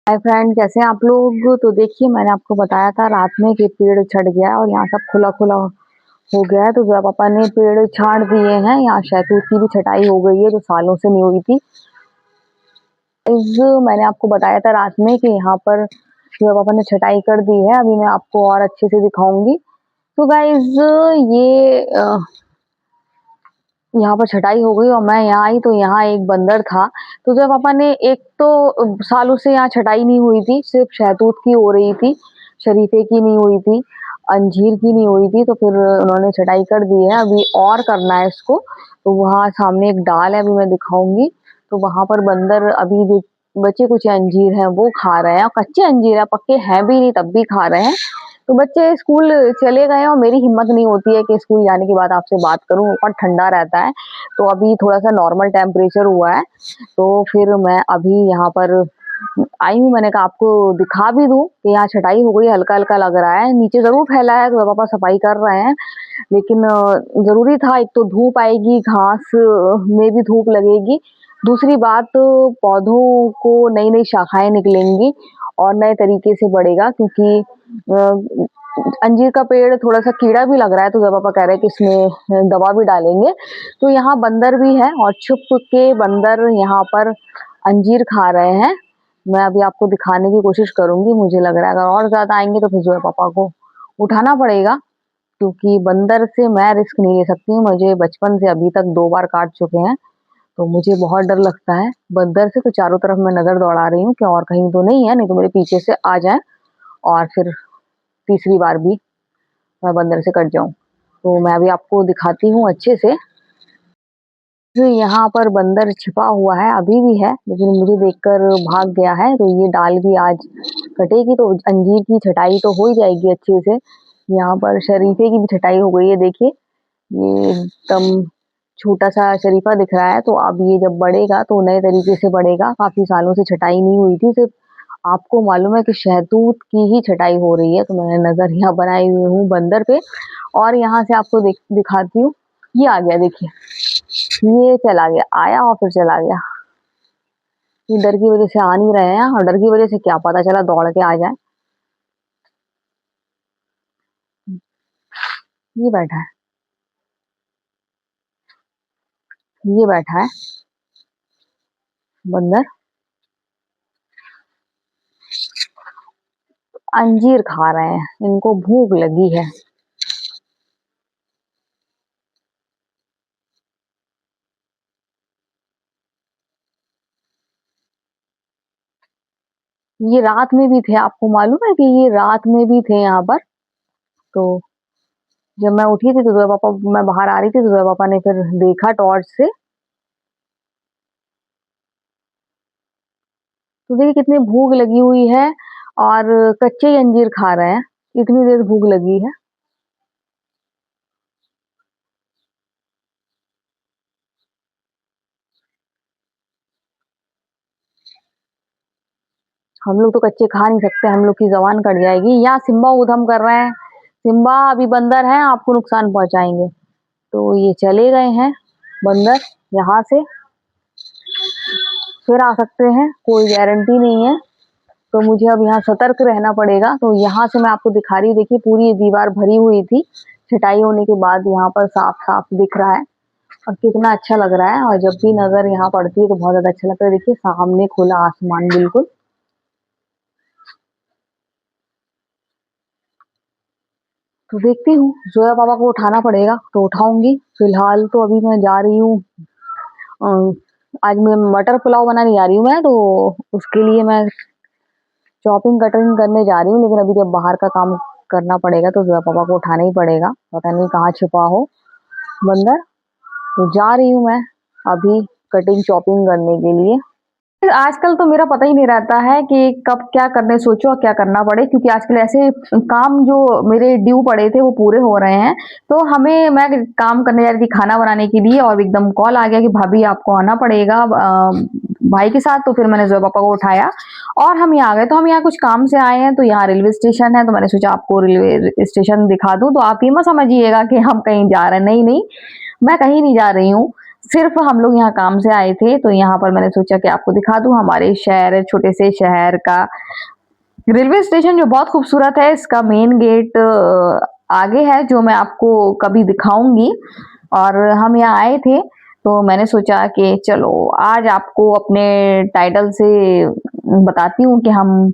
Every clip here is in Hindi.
हाय फ्रेंड, कैसे हैं आप लोग। तो देखिए, मैंने आपको बताया था रात में कि पेड़ छट गया और यहाँ सब खुला खुला हो गया है। तो जब पापा ने पेड़ छांट दिए हैं, यहाँ शहतूत की भी छटाई हो गई है जो सालों से नहीं हुई थी। मैंने आपको बताया था रात में कि यहाँ पर जो पापा ने छटाई कर दी है। अभी मैं आपको और अच्छे से दिखाऊंगी। तो गाइज, ये यहाँ पर छटाई हो गई और मैं यहाँ आई तो यहाँ एक बंदर था। तो जब पापा ने, एक तो सालों से यहाँ छटाई नहीं हुई थी, सिर्फ शहतूत की हो रही थी, शरीफे की नहीं हुई थी, अंजीर की नहीं हुई थी। तो फिर उन्होंने छटाई कर दी है, अभी और करना है इसको। तो वहाँ सामने एक डाल है, अभी मैं दिखाऊंगी। तो वहां पर बंदर अभी जो बचे कुछ अंजीर हैं वो खा रहे हैं, और कच्चे अंजीर है, पक्के हैं भी नहीं तब भी खा रहे हैं। तो बच्चे स्कूल चले गए और मेरी हिम्मत नहीं होती है कि स्कूल जाने के बाद आपसे बात करूं, ऊपर ठंडा रहता है। तो अभी थोड़ा सा नॉर्मल टेम्परेचर हुआ है, तो फिर मैं अभी यहाँ पर आई हूँ। मैंने कहा आपको दिखा भी दूं कि यहाँ छटाई हो गई, हल्का हल्का लग रहा है, नीचे जरूर फैला है तो पापा सफाई कर रहे हैं। लेकिन जरूरी था, एक तो धूप आएगी, घास में भी धूप लगेगी, दूसरी बात पौधों को नई नई शाखाएं निकलेंगी और नए तरीके से बढ़ेगा। क्योंकि अंजीर का पेड़ थोड़ा सा कीड़ा भी लग रहा है, तो जब पापा कह रहे हैं कि इसमें दवा भी डालेंगे। तो यहाँ बंदर भी है और छुप के बंदर यहाँ पर अंजीर खा रहे हैं। मैं अभी आपको दिखाने की कोशिश करूंगी। मुझे लग रहा है अगर और ज्यादा आएंगे तो फिर जो है पापा को उठाना पड़ेगा, क्योंकि बंदर से मैं रिस्क नहीं ले सकती हूँ। मुझे बचपन से अभी तक 2 बार काट चुके हैं, तो मुझे बहुत डर लगता है बंदर से। तो चारों तरफ मैं नजर दौड़ा रही हूँ कि और कहीं तो नहीं है, नहीं तो मेरे पीछे से आ जाए और फिर तीसरी बार भी मैं बंदर से कट जाऊं। तो मैं अभी आपको दिखाती हूँ अच्छे से। जो यहाँ पर बंदर छिपा हुआ है अभी भी है, लेकिन मुझे देखकर भाग गया है। तो ये डाल भी आज कटेगी तो अंजीर की छटाई तो हो ही जाएगी अच्छे से। यहाँ पर शरीफे की भी छटाई हो गई है, देखिए ये एकदम छोटा सा शरीफा दिख रहा है। तो अब ये जब बढ़ेगा तो नए तरीके से बढ़ेगा। काफी सालों से छटाई नहीं हुई थी, सिर्फ आपको मालूम है कि शहतूत की ही छटाई हो रही है। तो मैंने नजर यहाँ बनाई हुई हूँ बंदर पे, और यहाँ से आपको दिखाती हूँ। ये आ गया, देखिए ये चला गया, आया और फिर चला गया। ये डर की वजह से आ नहीं रहे हैं, और डर की वजह से क्या पता चला दौड़ के आ जाए। ये बैठा है, ये बैठा है बंदर, अंजीर खा रहे हैं, इनको भूख लगी है। ये रात में भी थे, आपको मालूम है कि ये रात में भी थे यहाँ पर। तो जब मैं उठी थी तो जोया पापा, मैं बाहर आ रही थी तो जोया पापा ने फिर देखा टॉर्च से। तो देखिए कितनी भूख लगी हुई है, और कच्चे ही अंजीर खा रहे हैं, इतनी देर भूख लगी है। हम लोग तो कच्चे खा नहीं सकते, हम लोग की जबान कट जाएगी। यहाँ सिम्बा उधम कर रहे हैं, सिम्बा अभी बंदर है, आपको नुकसान पहुंचाएंगे। तो ये चले गए हैं बंदर, यहाँ से फिर आ सकते हैं, कोई गारंटी नहीं है। तो मुझे अब यहाँ सतर्क रहना पड़ेगा। तो यहाँ से मैं आपको दिखा रही हूँ, देखिए पूरी ये दीवार भरी हुई थी, छटाई होने के बाद यहाँ पर साफ साफ दिख रहा है और कितना अच्छा लग रहा है। और जब भी नजर यहाँ पड़ती है तो बहुत ज्यादा अच्छा लगता है। देखिए सामने खुला आसमान बिल्कुल। तो देखती हूँ, जोया पापा को उठाना पड़ेगा तो उठाऊंगी। फिलहाल तो अभी मैं जा रही हूँ, आज मैं मटर पुलाव बनाने जा रही हूँ मैं। तो उसके लिए मैं शॉपिंग कटिंग करने जा रही हूँ, लेकिन अभी जब बाहर का काम करना पड़ेगा तो जोया पापा को उठाना ही पड़ेगा, पता नहीं कहाँ छिपा हो बंदर। तो जा रही हूँ मैं अभी कटिंग शॉपिंग करने के लिए। आजकल तो मेरा पता ही नहीं रहता है कि कब क्या करने सोचो और क्या करना पड़े, क्योंकि आजकल ऐसे काम जो मेरे ड्यू पड़े थे वो पूरे हो रहे हैं। तो हमें, मैं काम करने जा रही थी खाना बनाने के लिए, और एकदम कॉल आ गया कि भाभी आपको आना पड़ेगा भाई के साथ। तो फिर मैंने जोया पापा को उठाया और हम यहाँ आ गए। तो हम यहाँ कुछ काम से आए हैं, तो यहाँ रेलवे स्टेशन है, तो मैंने सोचा आपको रेलवे स्टेशन दिखा दूं। तो आप ये मत समझिएगा कि हम कहीं जा रहे हैं, नहीं नहीं, मैं कहीं नहीं जा रही हूँ। सिर्फ हम लोग यहाँ काम से आए थे, तो यहाँ पर मैंने सोचा कि आपको दिखा दूँ हमारे शहर छोटे से शहर का रेलवे स्टेशन जो बहुत खूबसूरत है। इसका मेन गेट आगे है जो मैं आपको कभी दिखाऊँगी और हम यहाँ आए थे, तो मैंने सोचा कि चलो आज आपको अपने टाइटल से बताती हूँ कि हम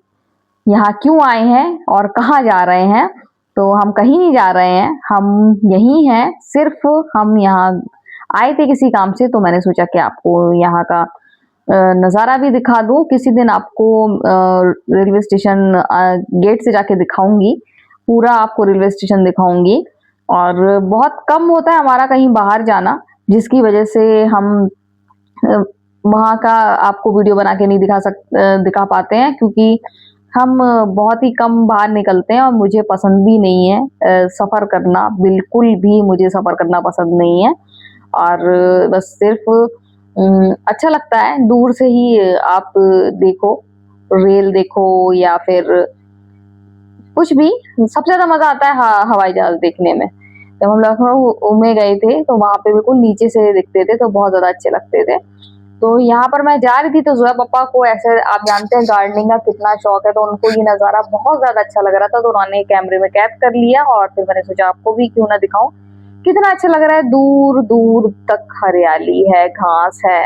यहाँ क्यों आए हैं और कहाँ जा रहे हैं। तो हम कहीं नहीं जा रहे हैं, हम यहीं हैं, सिर्फ हम यहाँ आए थे किसी काम से, तो मैंने सोचा कि आपको यहाँ का नज़ारा भी दिखा दूँ। किसी दिन आपको रेलवे स्टेशन गेट से जाके दिखाऊँगी, पूरा आपको रेलवे स्टेशन दिखाऊँगी। और बहुत कम होता है हमारा कहीं बाहर जाना, जिसकी वजह से हम अ, वहाँ का आपको वीडियो बना के नहीं दिखा पाते हैं, क्योंकि हम बहुत ही कम बाहर निकलते हैं और मुझे पसंद भी नहीं है सफ़र करना, बिल्कुल भी मुझे सफ़र करना पसंद नहीं है। और बस सिर्फ़ अच्छा लगता है दूर से ही आप देखो, रेल देखो या फिर कुछ भी, सबसे ज़्यादा मज़ा आता है हवाई जहाज़ देखने में। जब हम लखनऊ में गए थे, तो वहाँ पे बिल्कुल नीचे से दिखते थे, तो बहुत ज़्यादा अच्छे लगते थे। तो यहाँ पर मैं जा रही थी, तो ज़ोया पापा को ऐसे आप जानते हैं गार्डनिंग का कितना शौक है, तो उनको ये नज़ारा बहुत ज़्यादा अच्छा लग रहा था, तो उन्होंने कैमरे में कैद कर लिया और फिर मैंने सोचा आपको भी क्यों ना दिखाऊँ। कितना अच्छा लग रहा है, दूर-दूर तक हरियाली है, घास है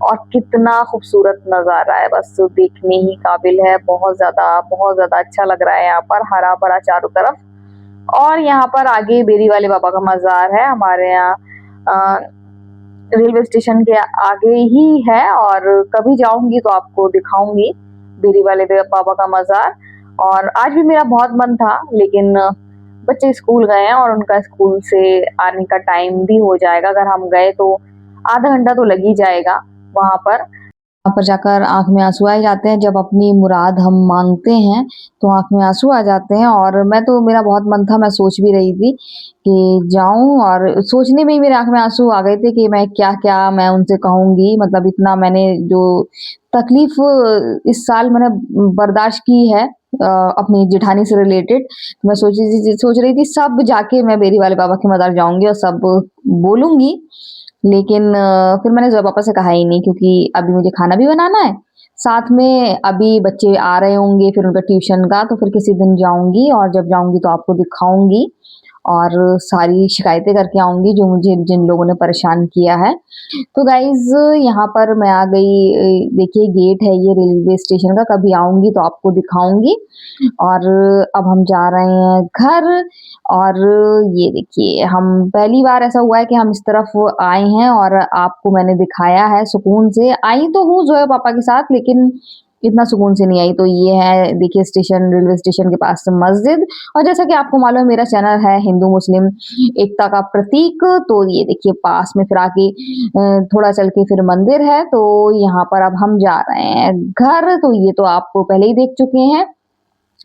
और कितना खूबसूरत नज़ारा है, बस देखने ही काबिल है। बहुत ज़्यादा अच्छा लग रहा है यहाँ पर, हरा-भरा चारों तरफ। और यहाँ पर आगे बेरी वाले बाबा का मज़ार है, हमारे यहाँ अ, रेलवे स्टेशन के आगे ही है और कभी जाऊँगी तो आपको दिखाऊँगी बेरी वाले बाबा का मज़ार। और आज भी मेरा बहुत मन था, लेकिन बच्चे स्कूल गए हैं और उनका स्कूल से आने का टाइम भी हो जाएगा। अगर हम गए तो आधा घंटा तो लग ही जाएगा वहाँ पर। वहाँ पर जाकर आँख में आँसू आ जाते हैं, जब अपनी मुराद हम माँगते हैं, तो आँख में आँसू आ जाते हैं। और मेरा बहुत मन था, मैं सोच भी रही थी कि जाऊँ, और सोचने में ही मेरे आँख में आँसू आ गए थे कि मैं क्या-क्या मैं उनसे कहूँगी। मतलब इतना मैंने जो तकलीफ़ इस साल मैंने बर्दाश्त की है अपनी जेठानी से रिलेटेड, मैं सोच रही थी सब जाके मैं बेरी वाले बाबा के मज़ार जाऊँगी और सब बोलूँगी। लेकिन फिर मैंने ज़ोया पापा से कहा ही नहीं, क्योंकि अभी मुझे खाना भी बनाना है, साथ में अभी बच्चे आ रहे होंगे फिर उनका ट्यूशन का, तो फिर किसी दिन जाऊँगी और जब जाऊँगी तो आपको दिखाऊँगी और सारी शिकायतें करके आऊँगी जो मुझे जिन लोगों ने परेशान किया है। तो गाइज़ यहाँ पर मैं आ गई, देखिए गेट है ये रेलवे स्टेशन का, कभी आऊँगी तो आपको दिखाऊँगी। और अब हम जा रहे हैं घर। और ये देखिए हम पहली बार ऐसा हुआ है कि हम इस तरफ आए हैं और आपको मैंने दिखाया है सुकून से। आई तो हूँ ज़ोया पापा के साथ, लेकिन इतना सुकून से नहीं आई। तो ये है देखिए स्टेशन, रेलवे स्टेशन के पास मस्जिद। और जैसा कि आपको मालूम है मेरा चैनल है हिंदू मुस्लिम एकता का प्रतीक, तो ये देखिए पास में फिर आके थोड़ा चल के फिर मंदिर है, तो यहाँ पर अब हम जा रहे हैं घर। तो ये तो आप पहले ही देख चुके हैं,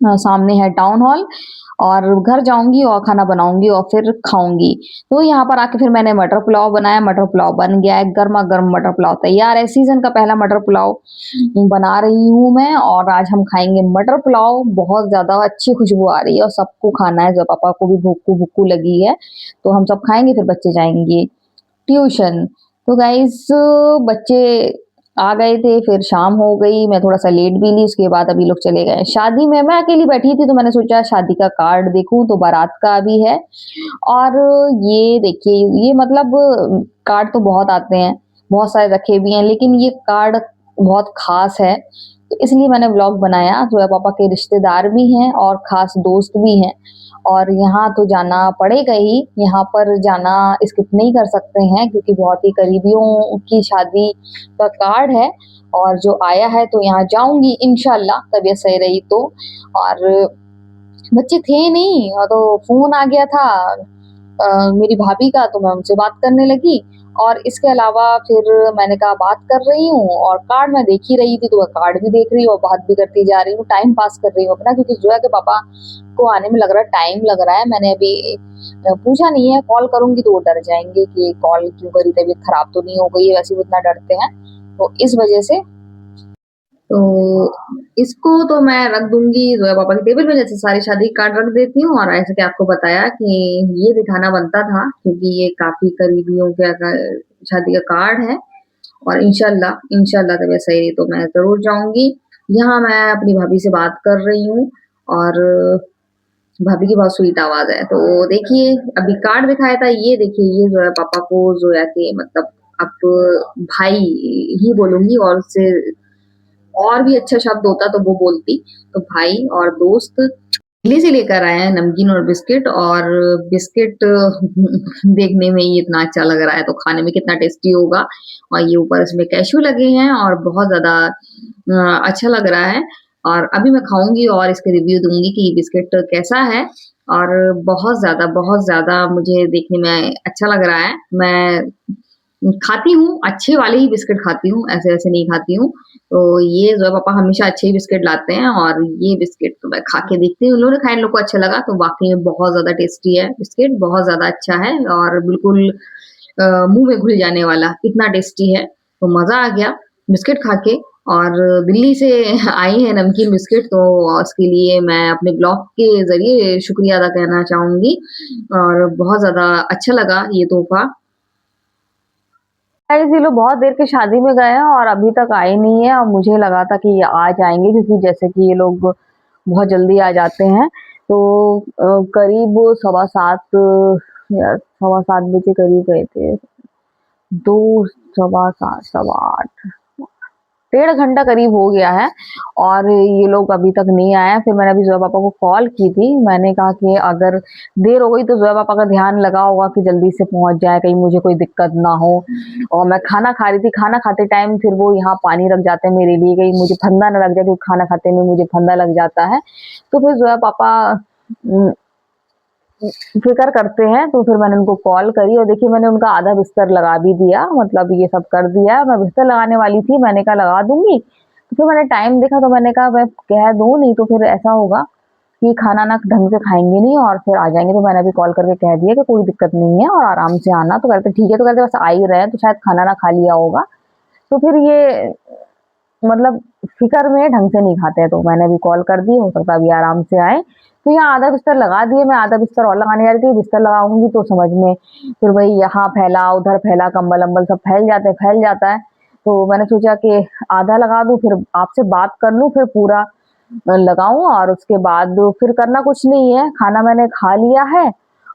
सामने है टाउन हॉल। और घर जाऊँगी और खाना बनाऊँगी और फिर खाऊँगी। तो यहाँ पर आके फिर मैंने मटर पुलाव बनाया, मटर पुलाव बन गया है, गरमा-गरम मटर पुलाव तैयार है। सीज़न का पहला मटर पुलाव बना रही हूँ मैं और आज हम खाएँगे मटर पुलाव। बहुत ज़्यादा अच्छी खुशबू आ रही है और सबको खाना है, जो पापा को भी भूकू-भूकू लगी है, तो हम सब खाएँगे फिर बच्चे जाएँगे ट्यूशन। तो गाइज़ बच्चे आ गए थे, फिर शाम हो गई, मैं थोड़ा-सा लेट भी ली, उसके बाद अभी लोग चले गए शादी में। मैं अकेली बैठी थी, तो मैंने सोचा शादी का कार्ड देखूँ, तो बारात का भी है। और ये देखिए, ये मतलब कार्ड तो बहुत आते हैं, बहुत सारे रखे भी हैं, लेकिन ये कार्ड बहुत ख़ास है, तो इसलिए मैंने व्लॉग बनाया। ज़ोया पापा के रिश्तेदार भी हैं और ख़ास दोस्त भी हैं और यहाँ तो जाना पड़ेगा ही, यहाँ पर जाना स्किप नहीं कर सकते हैं, क्योंकि बहुत ही करीबियों की शादी का कार्ड है और जो आया है, तो यहाँ जाऊँगी इंशाल्लाह, तबीयत सही रही तो। और बच्चे थे नहीं, तो फ़ोन आ गया था मेरी भाभी का, तो मैं उनसे बात करने लगी। और इसके अलावा फिर मैंने कहा बात कर रही हूँ और कार्ड मैं देख ही रही थी, तो मैं कार्ड भी देख रही हूँ और बात भी करती जा रही हूँ, टाइम पास कर रही हूँ अपना, क्योंकि ज़ोया के पापा को आने में लग रहा है टाइम लग रहा है। मैंने अभी पूछा नहीं है, कॉल करूँगी तो वो डर जाएँगे कि कॉल क्यों करी, तबीयत खराब तो नहीं हो गई है, वैसे वो इतना डरते हैं। तो इस वजह से तो इसको तो मैं रख दूँगी ज़ोया पापा की टेबल पे, जैसे सारी शादी के कार्ड रख देती हूँ। और ऐसे कि आपको बताया कि ये दिखाना बनता था, क्योंकि ये काफ़ी करीबियों के शादी का कार्ड है और इंशाल्लाह इंशाल्लाह तबीयत सही रही तो मैं ज़रूर जाऊँगी। यहाँ मैं अपनी भाभी से बात कर रही हूँ और भाभी की बहुत स्वीट आवाज़ है। तो देखिए अभी कार्ड दिखाया था, ये देखिए ये ज़ोया पापा को ज़ोया के मतलब अब भाई ही बोलूँगी और उससे और भी अच्छा शब्द होता तो वो बोलती। तो भाई और दोस्त दिल्ली से लेकर आए हैं नमकीन और बिस्किट और बिस्किट देखने में ही इतना अच्छा लग रहा है तो खाने में कितना टेस्टी होगा और ये ऊपर इसमें कैश्यू लगे हैं और बहुत ज़्यादा अच्छा लग रहा है और अभी मैं खाऊँगी और इसके रिव्यू दूँगी कि ये बिस्किट कैसा है और बहुत ज़्यादा मुझे देखने में अच्छा लग रहा है। मैं खाती हूँ, अच्छे वाले ही बिस्किट खाती हूँ, ऐसे-वैसे नहीं खाती हूँ। तो ये जो है पापा हमेशा अच्छे ही बिस्किट लाते हैं और ये बिस्किट तो मैं खा के देखती हूँ। उन लोगों ने खाया, इन लोग को अच्छा लगा तो वाक़ई में बहुत ज़्यादा टेस्टी है बिस्किट, बहुत ज़्यादा अच्छा है और बिल्कुल मुँह में घुल जाने वाला, इतना टेस्टी है। तो मज़ा आ गया बिस्किट खा के और दिल्ली से आई है नमकीन बिस्किट तो उसके लिए मैं अपने ब्लॉग के ज़रिए शुक्रिया अदा करना चाहूँगी और बहुत ज़्यादा अच्छा लगा ये तोहफ़ा। गाइस ये लोग बहुत देर के शादी में गए हैं और अभी तक आए नहीं है और मुझे लगा था कि ये आ जाएँगे क्योंकि जैसे कि ये लोग बहुत जल्दी आ जाते हैं। तो करीब सवा 7 या सवा 7 बजे करीब गए थे। 2 सवा 7 सवा 8 डेढ़ घंटा करीब हो गया है और ये लोग अभी तक नहीं आए हैं। फिर मैंने अभी ज़ोया पापा को कॉल की थी। मैंने कहा कि अगर देर हो गई तो ज़ोया पापा का ध्यान लगा होगा कि जल्दी से पहुँच जाएँ, कहीं मुझे कोई दिक्कत ना हो। और मैं खाना खा रही थी, खाना खाते टाइम फिर वो यहाँ पानी रख जाते हैं मेरे लिए, कहीं मुझे फंदा ना लग जाए क्योंकि खाना खाते में मुझे फंदा लग जाता है। तो फिर ज़ोया पापा उम, फ़िक्र करते हैं, तो फिर मैंने उनको कॉल करी और देखिए मैंने उनका आधा बिस्तर लगा भी दिया, मतलब ये सब कर दिया। मैं बिस्तर लगाने वाली थी, मैंने कहा लगा दूँगी, तो फिर मैंने टाइम देखा तो मैंने कहा मैं कह दूँ, नहीं तो फिर ऐसा होगा कि खाना ना ढंग से खाएँगे नहीं और फिर आ जाएँगे। तो मैंने अभी कॉल करके कह दिया कि कोई दिक्कत नहीं है और आराम से आना। तो कहते ठीक है, तो कहते बस आ ही रहे हैं, तो शायद खाना ना खा लिया होगा। तो फिर ये मतलब फ़िक्र में ढंग से नहीं खाते हैं, तो मैंने अभी कॉल कर दी, हो सकता है अभी आराम से आएँ। तो यहाँ आधा बिस्तर लगा दिए, मैं आधा बिस्तर और लगाने जा रही थी, बिस्तर लगाऊँगी तो समझ में फिर वही यहाँ फैला, उधर फैला, कंबल-अम्बल सब फैल जाता है। तो मैंने सोचा कि आधा लगा दूँ, फिर आपसे बात कर लूँ, फिर पूरा लगाऊँ और उसके बाद फिर करना कुछ नहीं है, खाना मैंने खा लिया है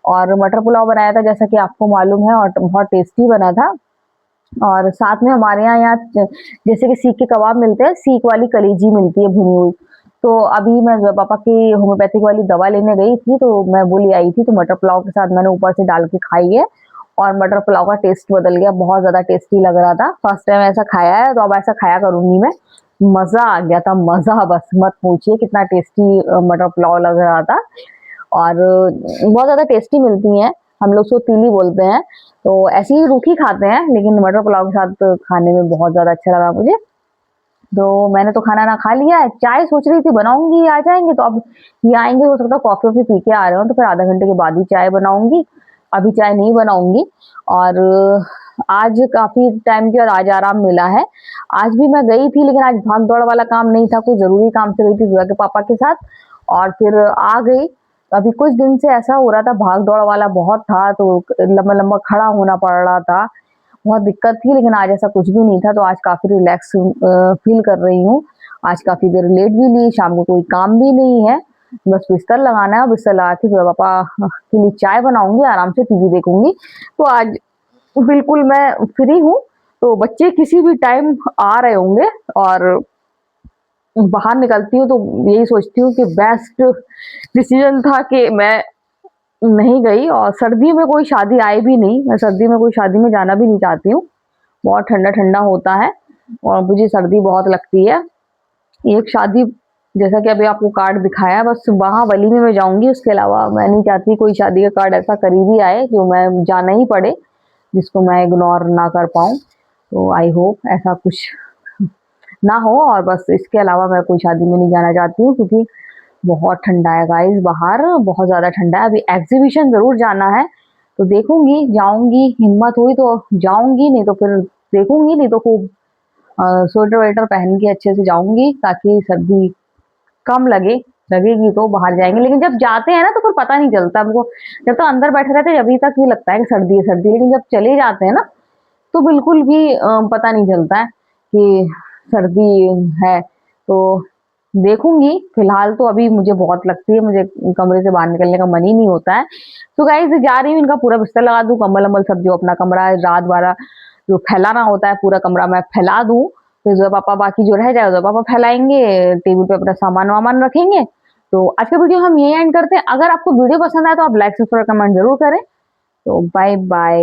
और मटर पुलाव बनाया था जैसा कि आपको मालूम है और बहुत टेस्टी बना था। और साथ में हमारे यहाँ जैसे कि सीख के कबाब मिलते हैं, सीख वाली कलेजी मिलती है भुनी हुई। तो अभी मैं पापा की होम्योपैथिक वाली दवा लेने गई थी, तो मैं वो ले आई थी, तो मटर पुलाव के साथ मैंने ऊपर से डाल के खाई है और मटर पुलाव का टेस्ट बदल गया, बहुत ज़्यादा टेस्टी लग रहा था। फर्स्ट टाइम ऐसा खाया है, तो अब ऐसा खाया करूँगी मैं। मज़ा आ गया था, मज़ा बस मत पूछिए कितना टेस्टी मटर पुलाव लग रहा था। और बहुत ज़्यादा टेस्टी मिलती हैं, हम लोग उसको तीली बोलते हैं। तो ऐसे ही रूखी खाते हैं, लेकिन मटर पुलाव के साथ खाने में बहुत ज़्यादा अच्छा लगा मुझे। तो मैंने तो खाना ना खा लिया है, चाय सोच रही थी बनाऊँगी, आ जाएँगे तो अब ये आएँगे, हो सकता है कॉफ़ी-वॉफ़ी पी के आ रहे हों, तो फिर आधा घंटे के बाद ही चाय बनाऊँगी, अभी चाय नहीं बनाऊँगी। और आज काफ़ी टाइम के बाद आज आराम मिला है। आज भी मैं गई थी, लेकिन आज भाग-दौड़ वाला काम नहीं था, कुछ ज़रूरी काम से गई थी ज़ोया के पापा के साथ और फिर आ गई। अभी कुछ दिन से ऐसा हो रहा था, भाग-दौड़ वाला बहुत था, तो लंबा-लंबा खड़ा होना पड़ रहा था, बहुत दिक्कत थी, लेकिन आज ऐसा कुछ भी नहीं था, तो आज काफ़ी रिलैक्स फ़ील कर रही हूँ। आज काफ़ी देर लेट भी ली, शाम को कोई काम भी नहीं है, बस बिस्तर लगाना है और बिस्तर लगा के फिर पापा के लिए चाय बनाऊँगी, आराम से टीवी देखूँगी। तो आज बिल्कुल मैं फ्री हूँ, तो बच्चे किसी भी टाइम आ रहे होंगे और बाहर निकलती हूँ, तो यही सोचती हूँ कि बेस्ट डिसीज़न था कि मैं नहीं गई और सर्दियों में कोई शादी आए भी नहीं, मैं सर्दी में कोई शादी में जाना भी नहीं चाहती हूँ। बहुत ठंडा-ठंडा होता है और मुझे सर्दी बहुत लगती है। एक शादी जैसा कि अभी आपको कार्ड दिखाया है, बस वहाँ वली में मैं जाऊँगी, उसके अलावा मैं नहीं चाहती कोई शादी का कार्ड ऐसा करीब ही आए, जो मैं जाना ही पड़े, जिसको मैं इग्नोर ना कर पाऊँ। तो आई होप ऐसा कुछ ना हो और बस इसके अलावा मैं कोई शादी में नहीं जाना चाहती हूँ क्योंकि बहुत ठंडा है गाइस बाहर, बहुत ज़्यादा ठंडा है। अभी एग्ज़िबिशन ज़रूर जाना है, तो देखूँगी, जाऊँगी, हिम्मत हुई तो जाऊँगी, नहीं तो फिर देखूँगी, नहीं तो खूब स्वेटर-वेटर पहन के अच्छे से जाऊँगी ताकि सर्दी कम लगे, लगेगी तो बाहर जाएँगे। लेकिन जब जाते हैं ना तो फिर पता नहीं चलता हमको, जब तो अंदर बैठे रहते हैं अभी तक ये लगता है कि सर्दी है सर्दी, लेकिन जब चले जाते हैं ना तो बिल्कुल भी पता नहीं चलता है कि सर्दी है। तो देखूंगी, फिलहाल तो अभी मुझे बहुत लगती है, मुझे कमरे से बाहर निकलने का मन ही नहीं होता है। तो गाइस जा रही हूँ, इनका पूरा बिस्तर लगा दूं, कंबल अम्बल सब, जो अपना कमरा है रात वाला जो फैलाना होता है पूरा कमरा मैं फैला दूं। फिर जो पापा बाकी जो रह जाए जो पापा फैलाएंगे, टेबल पे अपना सामान वामान रखेंगे। तो आज का वीडियो हम यही एंड करते हैं। अगर आपको वीडियो पसंद आए तो आप लाइक सब्सक्राइब कमेंट जरूर करें। तो बाय बाय।